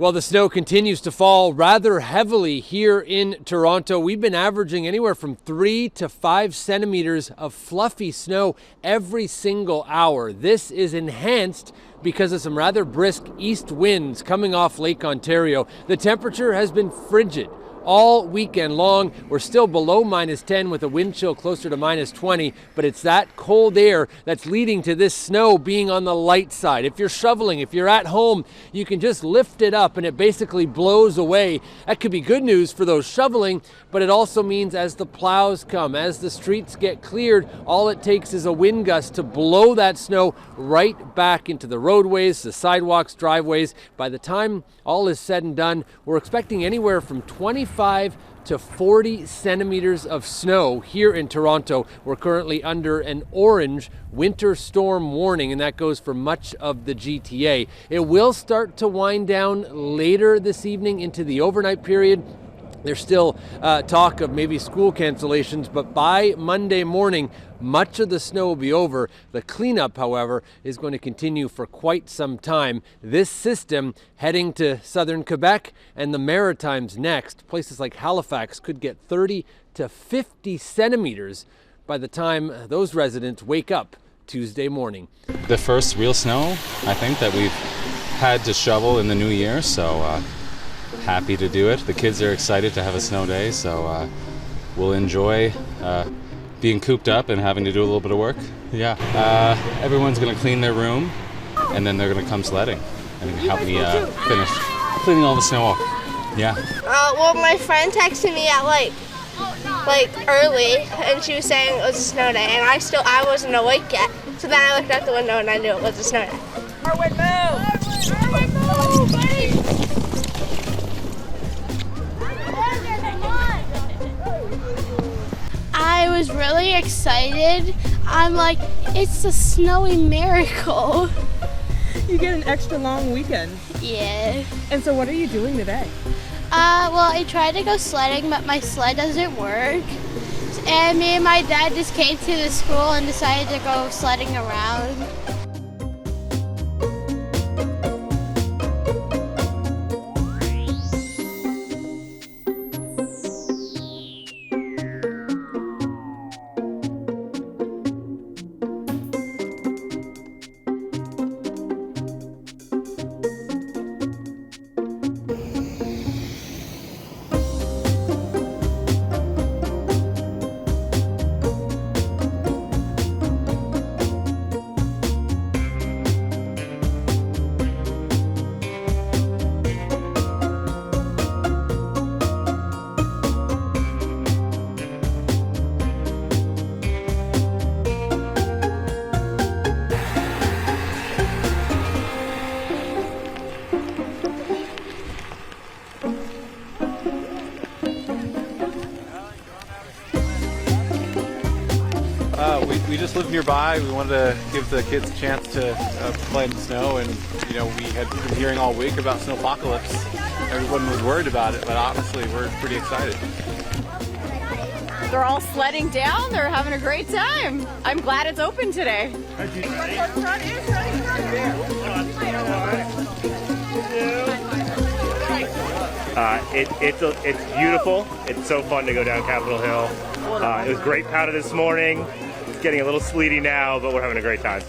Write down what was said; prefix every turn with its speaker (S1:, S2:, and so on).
S1: Well, the snow continues to fall rather heavily here in Toronto. We've been averaging anywhere from 3 to 5 centimeters of fluffy snow every single hour. This is enhanced because of some rather brisk east winds coming off Lake Ontario. The temperature has been frigid all weekend long. We're still below -10 with a wind chill closer to -20, but it's that cold air that's leading to this snow being on the light side. If you're shoveling, if you're at home, you can just lift it up and it basically blows away. That could be good news for those shoveling, but it also means as the plows come, as the streets get cleared, all it takes is a wind gust to blow that snow right back into the roadways, the sidewalks, driveways. By the time all is said and done, we're expecting anywhere from 25 to 40 centimeters of snow here in Toronto. We're currently under an orange winter storm warning, and that goes for much of the GTA. It will start to wind down later this evening into the overnight period. There's still talk of maybe school cancellations, but by Monday morning, much of the snow will be over. The cleanup, however, is going to continue for quite some time. This system heading to southern Quebec and the Maritimes next. Places like Halifax could get 30 to 50 centimeters by the time those residents wake up Tuesday morning.
S2: The first real snow, I think, that we've had to shovel in the new year, so happy to do it. The kids are excited to have a snow day, so we'll enjoy being cooped up and having to do a little bit of work. Yeah, everyone's gonna clean their room and then they're gonna come sledding and help me finish cleaning all the snow off. Yeah.
S3: Well, my friend texted me at like early, and she was saying it was a snow day, and I wasn't awake yet. So then I looked out the window and I knew it was a snow day.
S4: Forward move! Forward move, buddy!
S3: I was really excited. I'm like, it's a snowy miracle.
S4: You get an extra long weekend.
S3: Yeah.
S4: And so what are you doing today?
S3: Well, I tried to go sledding, but my sled doesn't work. And me and my dad just came to the school and decided to go sledding around.
S5: We just live nearby. We wanted to give the kids a chance to play in the snow, and you know, we had been hearing all week about Snowpocalypse. Everyone was worried about it, but honestly, we're pretty excited.
S6: They're all sledding down. They're having a great time. I'm glad it's open today.
S7: It's beautiful. It's so fun to go down Capitol Hill. It was great powder this morning. It's getting a little sleety now, but we're having a great time.